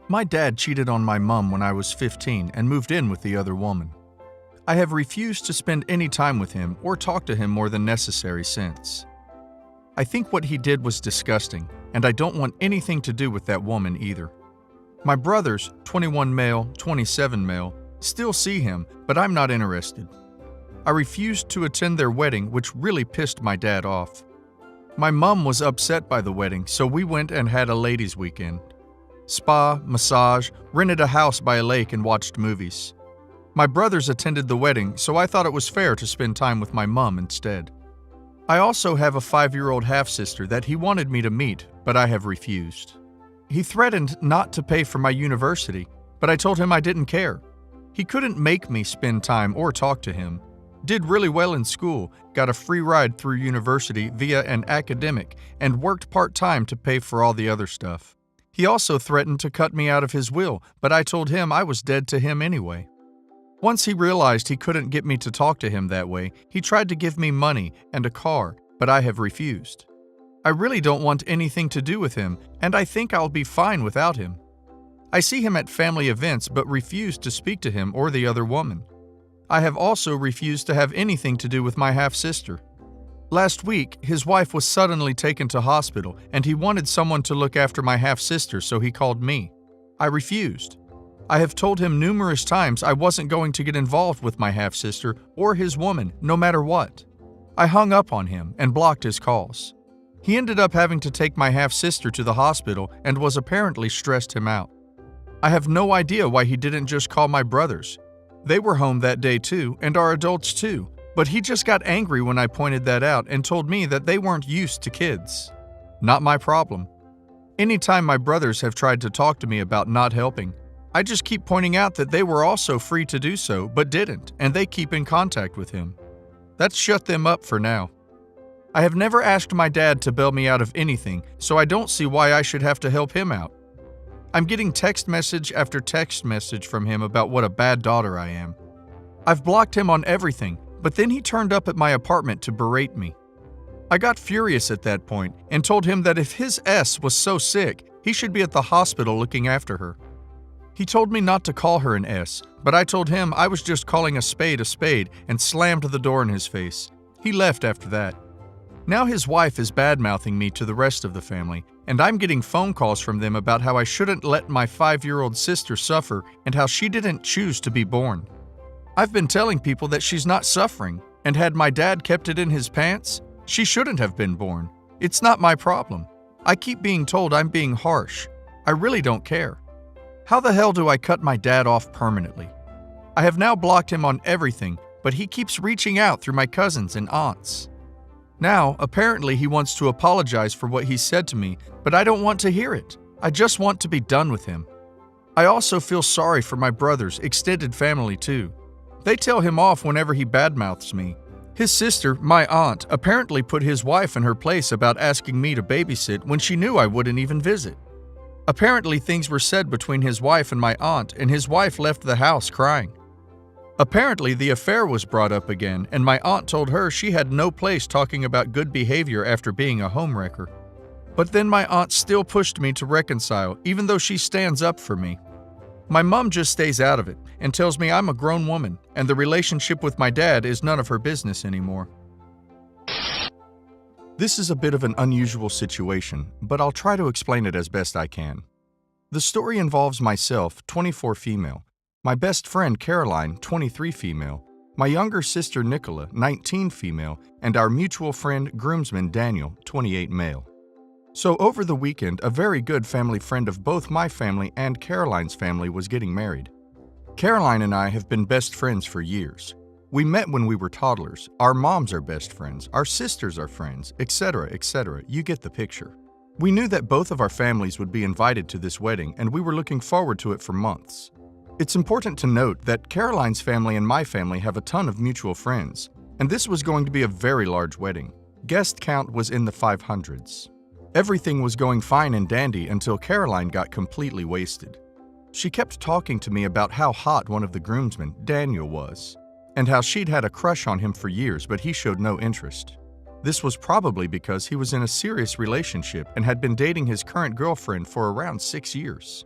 My dad cheated on my mom when I was 15 and moved in with the other woman. I have refused to spend any time with him or talk to him more than necessary since. I think what he did was disgusting, and I don't want anything to do with that woman either. My brothers, 21 male, 27 male, still see him, but I'm not interested. I refused to attend their wedding, which really pissed my dad off. My mom was upset by the wedding, so we went and had a ladies' weekend. Spa, massage, rented a house by a lake and watched movies. My brothers attended the wedding, so I thought it was fair to spend time with my mom instead. I also have a 5-year-old half-sister that he wanted me to meet, but I have refused. He threatened not to pay for my university, but I told him I didn't care. He couldn't make me spend time or talk to him. Did really well in school, got a free ride through university via an academic, and worked part-time to pay for all the other stuff. He also threatened to cut me out of his will, but I told him I was dead to him anyway. Once he realized he couldn't get me to talk to him that way, he tried to give me money and a car, but I have refused. I really don't want anything to do with him, and I think I'll be fine without him. I see him at family events but refuse to speak to him or the other woman. I have also refused to have anything to do with my half-sister. Last week, his wife was suddenly taken to hospital, and he wanted someone to look after my half-sister, so he called me. I refused. I have told him numerous times I wasn't going to get involved with my half-sister or his woman, no matter what. I hung up on him and blocked his calls. He ended up having to take my half-sister to the hospital and was apparently stressed him out. I have no idea why he didn't just call my brothers. They were home that day too and are adults too, but he just got angry when I pointed that out and told me that they weren't used to kids. Not my problem. Anytime my brothers have tried to talk to me about not helping, I just keep pointing out that they were also free to do so, but didn't, and they keep in contact with him. That's shut them up for now. I have never asked my dad to bail me out of anything, so I don't see why I should have to help him out. I'm getting text message after text message from him about what a bad daughter I am. I've blocked him on everything, but then he turned up at my apartment to berate me. I got furious at that point and told him that if his S was so sick, he should be at the hospital looking after her. He told me not to call her an S, but I told him I was just calling a spade and slammed the door in his face. He left after that. Now his wife is bad-mouthing me to the rest of the family, and I'm getting phone calls from them about how I shouldn't let my 5-year-old sister suffer and how she didn't choose to be born. I've been telling people that she's not suffering, and had my dad kept it in his pants, she shouldn't have been born. It's not my problem. I keep being told I'm being harsh. I really don't care. How the hell do I cut my dad off permanently? I have now blocked him on everything, but he keeps reaching out through my cousins and aunts. Now, apparently he wants to apologize for what he said to me, but I don't want to hear it. I just want to be done with him. I also feel sorry for my brothers, extended family too. They tell him off whenever he badmouths me. His sister, my aunt, apparently put his wife in her place about asking me to babysit when she knew I wouldn't even visit. Apparently things were said between his wife and my aunt, and his wife left the house crying. Apparently the affair was brought up again, and my aunt told her she had no place talking about good behavior after being a homewrecker. But then my aunt still pushed me to reconcile, even though she stands up for me. My mom just stays out of it and tells me I'm a grown woman, and the relationship with my dad is none of her business anymore. This is a bit of an unusual situation, but I'll try to explain it as best I can. The story involves myself, 24 female, my best friend Caroline, 23 female, my younger sister Nicola, 19 female, and our mutual friend groomsman Daniel, 28 male. So over the weekend, a very good family friend of both my family and Caroline's family was getting married. Caroline and I have been best friends for years. We met when we were toddlers, our moms are best friends, our sisters are friends, etc., etc. You get the picture. We knew that both of our families would be invited to this wedding, and we were looking forward to it for months. It's important to note that Caroline's family and my family have a ton of mutual friends, and this was going to be a very large wedding. Guest count was in the 500s. Everything was going fine and dandy until Caroline got completely wasted. She kept talking to me about how hot one of the groomsmen, Daniel, was, and how she'd had a crush on him for years, but he showed no interest. This was probably because he was in a serious relationship and had been dating his current girlfriend for around 6 years.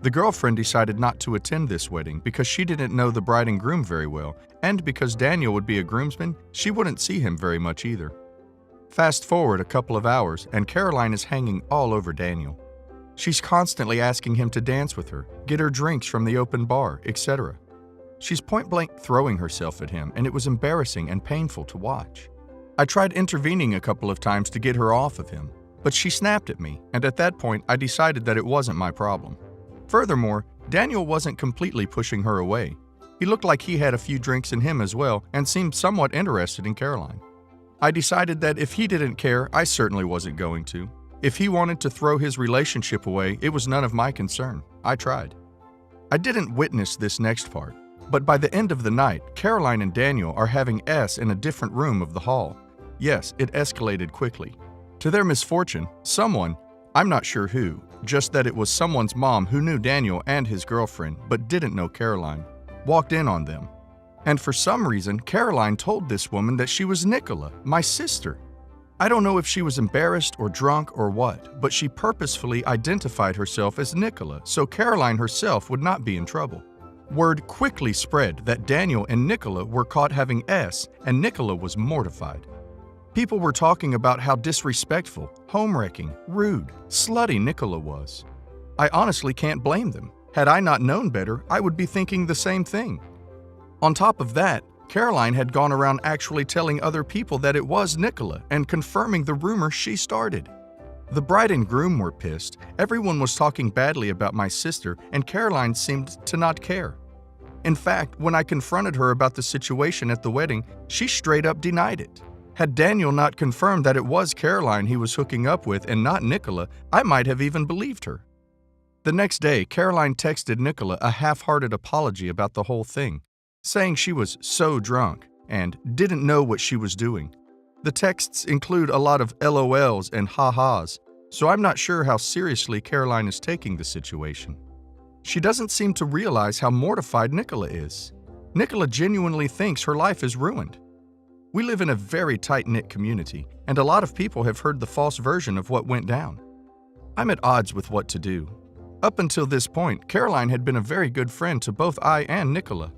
The girlfriend decided not to attend this wedding because she didn't know the bride and groom very well, and because Daniel would be a groomsman, she wouldn't see him very much either. Fast forward a couple of hours, and Caroline is hanging all over Daniel. She's constantly asking him to dance with her, get her drinks from the open bar, etc. She's point-blank throwing herself at him, and it was embarrassing and painful to watch. I tried intervening a couple of times to get her off of him, but she snapped at me, and at that point I decided that it wasn't my problem. Furthermore, Daniel wasn't completely pushing her away. He looked like he had a few drinks in him as well and seemed somewhat interested in Caroline. I decided that if he didn't care, I certainly wasn't going to. If he wanted to throw his relationship away, it was none of my concern. I tried. I didn't witness this next part, but by the end of the night, Caroline and Daniel are having S in a different room of the hall. Yes, it escalated quickly. To their misfortune, someone, I'm not sure who, just that it was someone's mom who knew Daniel and his girlfriend but didn't know Caroline, walked in on them. And for some reason, Caroline told this woman that she was Nicola, my sister. I don't know if she was embarrassed or drunk or what, but she purposefully identified herself as Nicola so Caroline herself would not be in trouble. Word quickly spread that Daniel and Nicola were caught having S, and Nicola was mortified. People were talking about how disrespectful, home-wrecking, rude, slutty Nicola was. I honestly can't blame them. Had I not known better, I would be thinking the same thing. On top of that, Caroline had gone around actually telling other people that it was Nicola and confirming the rumor she started. The bride and groom were pissed, everyone was talking badly about my sister, and Caroline seemed to not care. In fact, when I confronted her about the situation at the wedding, she straight up denied it. Had Daniel not confirmed that it was Caroline he was hooking up with and not Nicola, I might have even believed her. The next day, Caroline texted Nicola a half-hearted apology about the whole thing, saying she was so drunk and didn't know what she was doing. The texts include a lot of LOLs and ha-has, so I'm not sure how seriously Caroline is taking the situation. She doesn't seem to realize how mortified Nicola is. Nicola genuinely thinks her life is ruined. We live in a very tight-knit community, and a lot of people have heard the false version of what went down. I'm at odds with what to do. Up until this point, Caroline had been a very good friend to both I and Nicola.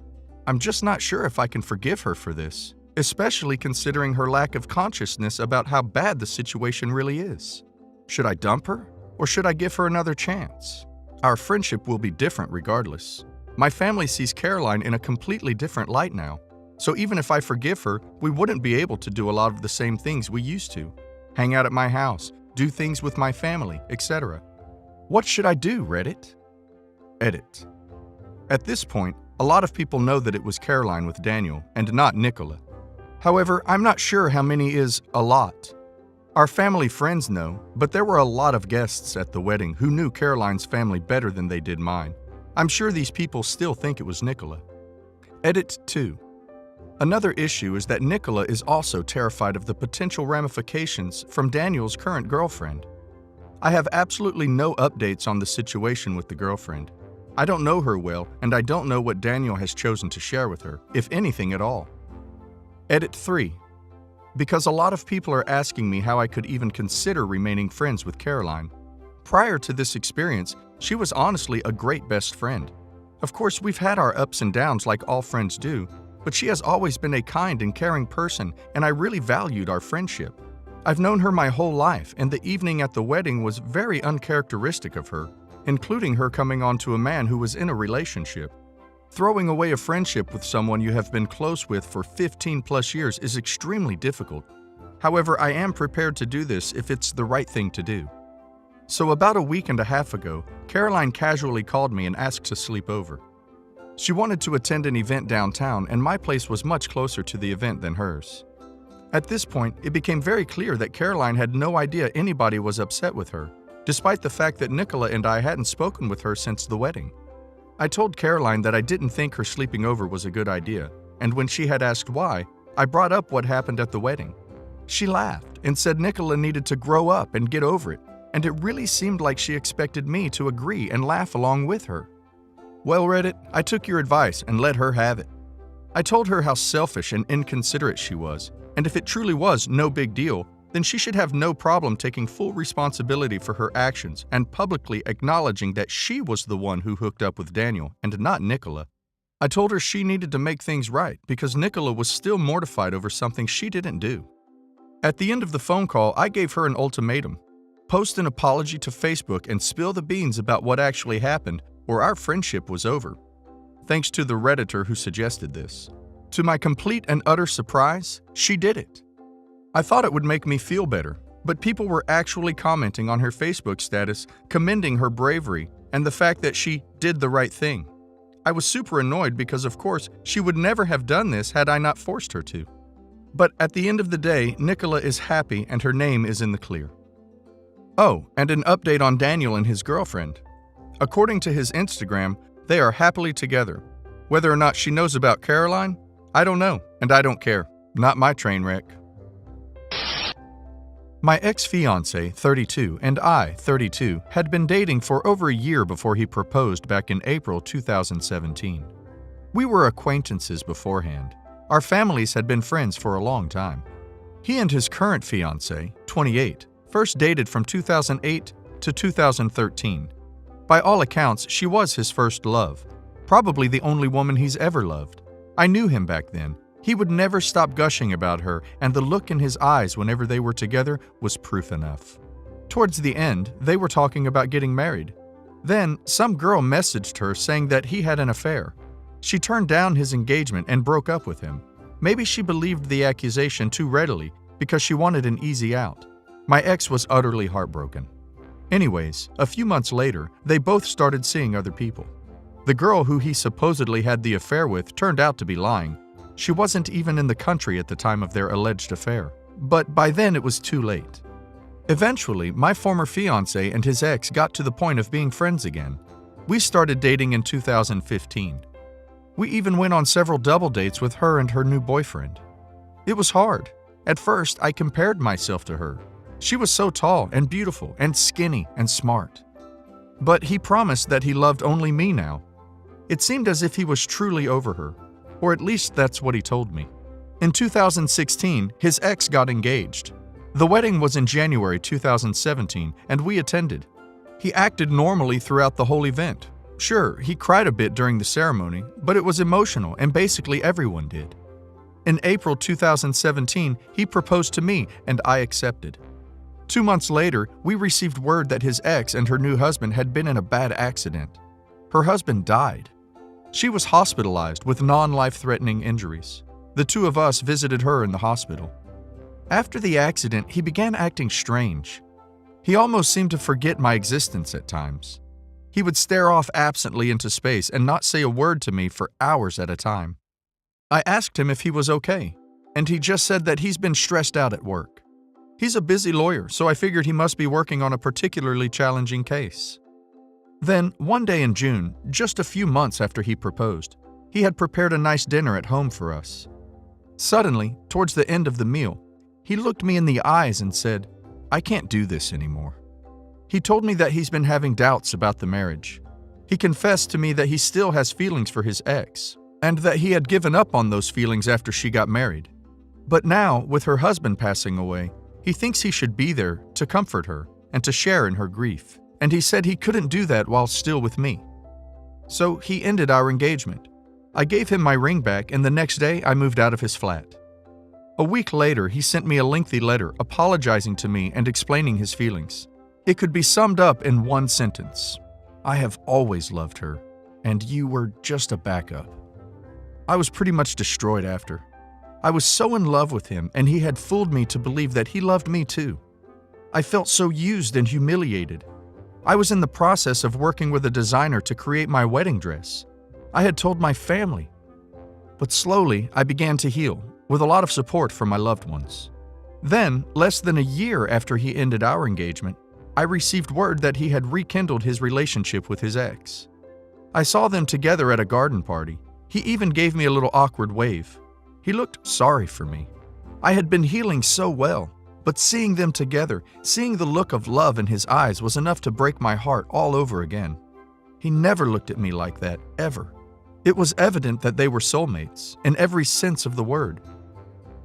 I'm just not sure if I can forgive her for this, especially considering her lack of consciousness about how bad the situation really is. Should I dump her, or should I give her another chance? Our friendship will be different regardless. My family sees Caroline in a completely different light now. So even if I forgive her, we wouldn't be able to do a lot of the same things we used to. Hang out at my house, do things with my family, etc. What should I do, Reddit? Edit. At this point, a lot of people know that it was Caroline with Daniel and not Nicola. However, I'm not sure how many is a lot. Our family friends know, but there were a lot of guests at the wedding who knew Caroline's family better than they did mine. I'm sure these people still think it was Nicola. Edit 2. Another issue is that Nicola is also terrified of the potential ramifications from Daniel's current girlfriend. I have absolutely no updates on the situation with the girlfriend. I don't know her well, and I don't know what Daniel has chosen to share with her, if anything at all. Edit 3. Because a lot of people are asking me how I could even consider remaining friends with Caroline. Prior to this experience, she was honestly a great best friend. Of course, we've had our ups and downs like all friends do, but she has always been a kind and caring person, and I really valued our friendship. I've known her my whole life, and the evening at the wedding was very uncharacteristic of her, including her coming on to a man who was in a relationship. Throwing away a friendship with someone you have been close with for 15 plus years is extremely difficult. However, I am prepared to do this if it's the right thing to do. So about a week and a half ago, Caroline casually called me and asked to sleep over. She wanted to attend an event downtown, and my place was much closer to the event than hers. At this point, it became very clear that Caroline had no idea anybody was upset with her, despite the fact that Nicola and I hadn't spoken with her since the wedding. I told Caroline that I didn't think her sleeping over was a good idea, and when she had asked why, I brought up what happened at the wedding. She laughed and said Nicola needed to grow up and get over it, and it really seemed like she expected me to agree and laugh along with her. Well, Reddit, I took your advice and let her have it. I told her how selfish and inconsiderate she was, and if it truly was no big deal, then she should have no problem taking full responsibility for her actions and publicly acknowledging that she was the one who hooked up with Daniel and not Nicola. I told her she needed to make things right because Nicola was still mortified over something she didn't do. At the end of the phone call, I gave her an ultimatum. Post an apology to Facebook and spill the beans about what actually happened, or our friendship was over. Thanks to the Redditor who suggested this. To my complete and utter surprise, she did it. I thought it would make me feel better, but people were actually commenting on her Facebook status, commending her bravery and the fact that she did the right thing. I was super annoyed because, of course, she would never have done this had I not forced her to. But at the end of the day, Nicola is happy and her name is in the clear. Oh, and an update on Daniel and his girlfriend. According to his Instagram, they are happily together. Whether or not she knows about Caroline, I don't know, and I don't care. Not my train wreck. My ex-fiancé, 32, and I, 32, had been dating for over a year before he proposed back in April 2017. We were acquaintances beforehand. Our families had been friends for a long time. He and his current fiancée, 28, first dated from 2008 to 2013. By all accounts, she was his first love, probably the only woman he's ever loved. I knew him back then. He would never stop gushing about her, and the look in his eyes whenever they were together was proof enough. Towards the end, they were talking about getting married. Then, some girl messaged her saying that he had an affair. She turned down his engagement and broke up with him. Maybe she believed the accusation too readily because she wanted an easy out. My ex was utterly heartbroken. Anyways, a few months later, they both started seeing other people. The girl who he supposedly had the affair with turned out to be lying. She wasn't even in the country at the time of their alleged affair. But by then it was too late. Eventually, my former fiancé and his ex got to the point of being friends again. We started dating in 2015. We even went on several double dates with her and her new boyfriend. It was hard. At first, I compared myself to her. She was so tall and beautiful and skinny and smart. But he promised that he loved only me now. It seemed as if he was truly over her, or at least that's what he told me. In 2016, his ex got engaged. The wedding was in January 2017, and we attended. He acted normally throughout the whole event. Sure, he cried a bit during the ceremony, but it was emotional, and basically everyone did. In April 2017, he proposed to me, and I accepted. 2 months later, we received word that his ex and her new husband had been in a bad accident. Her husband died. She was hospitalized with non-life-threatening injuries. The two of us visited her in the hospital. After the accident, he began acting strange. He almost seemed to forget my existence at times. He would stare off absently into space and not say a word to me for hours at a time. I asked him if he was okay, and he just said that he's been stressed out at work. He's a busy lawyer, so I figured he must be working on a particularly challenging case. Then, one day in June, just a few months after he proposed, he had prepared a nice dinner at home for us. Suddenly, towards the end of the meal, he looked me in the eyes and said, "I can't do this anymore." He told me that he's been having doubts about the marriage. He confessed to me that he still has feelings for his ex, and that he had given up on those feelings after she got married. But now, with her husband passing away, he thinks he should be there to comfort her and to share in her grief, and he said he couldn't do that while still with me. So he ended our engagement. I gave him my ring back, and the next day I moved out of his flat. A week later, he sent me a lengthy letter apologizing to me and explaining his feelings. It could be summed up in one sentence: "I have always loved her, and you were just a backup." I was pretty much destroyed after. I was so in love with him, and he had fooled me to believe that he loved me too. I felt so used and humiliated. I was in the process of working with a designer to create my wedding dress. I had told my family. But slowly, I began to heal, with a lot of support from my loved ones. Then, less than a year after he ended our engagement, I received word that he had rekindled his relationship with his ex. I saw them together at a garden party. He even gave me a little awkward wave. He looked sorry for me. I had been healing so well, but seeing them together, seeing the look of love in his eyes was enough to break my heart all over again. He never looked at me like that, ever. It was evident that they were soulmates, in every sense of the word.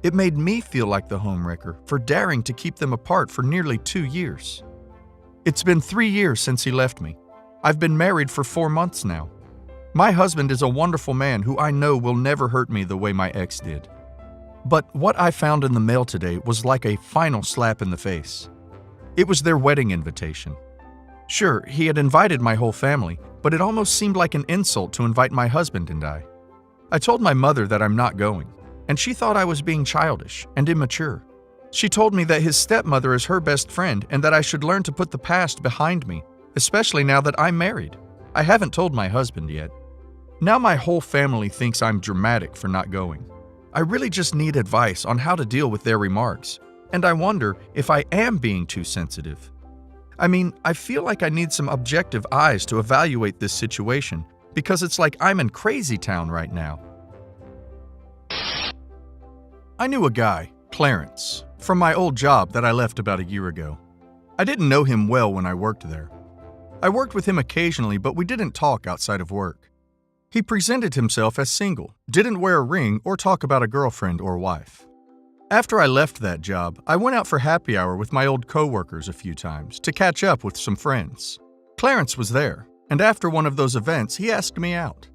It made me feel like the homewrecker for daring to keep them apart for nearly 2 years. It's been 3 years since he left me. I've been married for 4 months now. My husband is a wonderful man who I know will never hurt me the way my ex did. But what I found in the mail today was like a final slap in the face. It was their wedding invitation. Sure, he had invited my whole family, but it almost seemed like an insult to invite my husband and I. I told my mother that I'm not going, and she thought I was being childish and immature. She told me that his stepmother is her best friend and that I should learn to put the past behind me, especially now that I'm married. I haven't told my husband yet. Now my whole family thinks I'm dramatic for not going. I really just need advice on how to deal with their remarks, and I wonder if I am being too sensitive. I mean, I feel like I need some objective eyes to evaluate this situation because it's like I'm in crazy town right now. I knew a guy, Clarence, from my old job that I left about a year ago. I didn't know him well when I worked there. I worked with him occasionally, but we didn't talk outside of work. He presented himself as single, didn't wear a ring or talk about a girlfriend or wife. After I left that job, I went out for happy hour with my old coworkers a few times to catch up with some friends. Clarence was there, and after one of those events, he asked me out.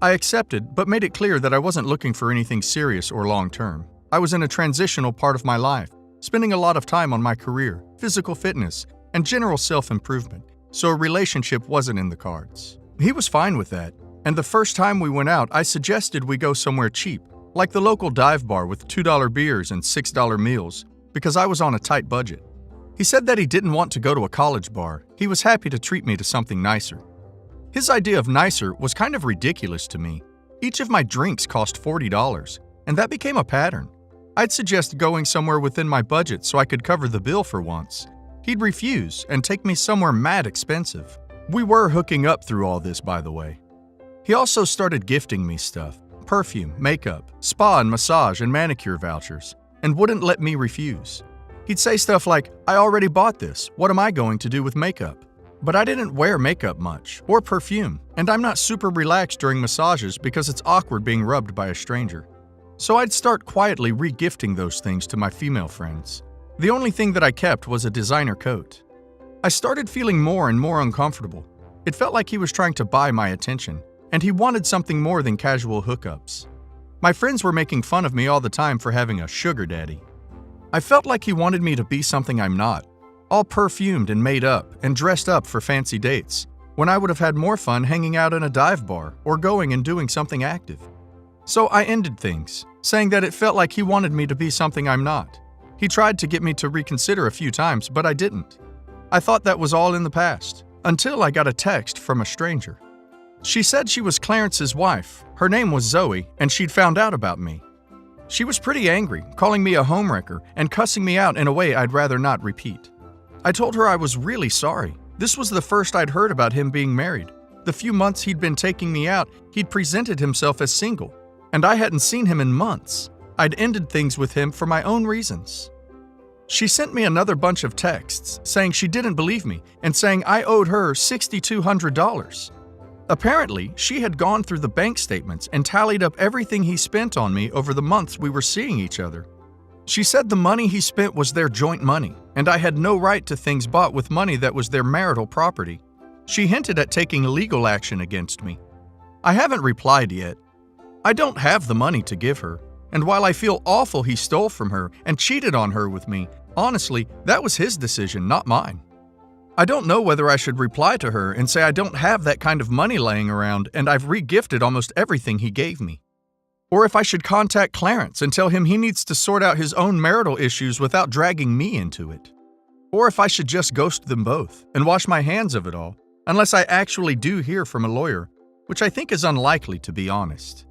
I accepted, but made it clear that I wasn't looking for anything serious or long-term. I was in a transitional part of my life, spending a lot of time on my career, physical fitness, and general self-improvement, so a relationship wasn't in the cards. He was fine with that, and the first time we went out, I suggested we go somewhere cheap, like the local dive bar with $2 beers and $6 meals, because I was on a tight budget. He said that he didn't want to go to a college bar. He was happy to treat me to something nicer. His idea of nicer was kind of ridiculous to me. Each of my drinks cost $40, and that became a pattern. I'd suggest going somewhere within my budget so I could cover the bill for once. He'd refuse and take me somewhere mad expensive. We were hooking up through all this, by the way. He also started gifting me stuff, perfume, makeup, spa and massage and manicure vouchers, and wouldn't let me refuse. He'd say stuff like, "I already bought this, what am I going to do with makeup?" But I didn't wear makeup much, or perfume, and I'm not super relaxed during massages because it's awkward being rubbed by a stranger. So I'd start quietly re-gifting those things to my female friends. The only thing that I kept was a designer coat. I started feeling more and more uncomfortable. It felt like he was trying to buy my attention, and he wanted something more than casual hookups. My friends were making fun of me all the time for having a sugar daddy. I felt like he wanted me to be something I'm not, all perfumed and made up and dressed up for fancy dates, when I would have had more fun hanging out in a dive bar or going and doing something active. So I ended things, saying that it felt like he wanted me to be something I'm not. He tried to get me to reconsider a few times, but I didn't. I thought that was all in the past, until I got a text from a stranger. She said she was Clarence's wife. Her name was Zoe, and she'd found out about me. She was pretty angry, calling me a homewrecker and cussing me out in a way I'd rather not repeat. I told her I was really sorry. This was the first I'd heard about him being married. The few months he'd been taking me out, he'd presented himself as single, and I hadn't seen him in months. I'd ended things with him for my own reasons. She sent me another bunch of texts saying she didn't believe me and saying I owed her $6,200. Apparently, she had gone through the bank statements and tallied up everything he spent on me over the months we were seeing each other. She said the money he spent was their joint money, and I had no right to things bought with money that was their marital property. She hinted at taking legal action against me. I haven't replied yet. I don't have the money to give her, and while I feel awful he stole from her and cheated on her with me, honestly, that was his decision, not mine. I don't know whether I should reply to her and say I don't have that kind of money laying around and I've re-gifted almost everything he gave me. Or if I should contact Clarence and tell him he needs to sort out his own marital issues without dragging me into it. Or if I should just ghost them both and wash my hands of it all, unless I actually do hear from a lawyer, which I think is unlikely, to be honest.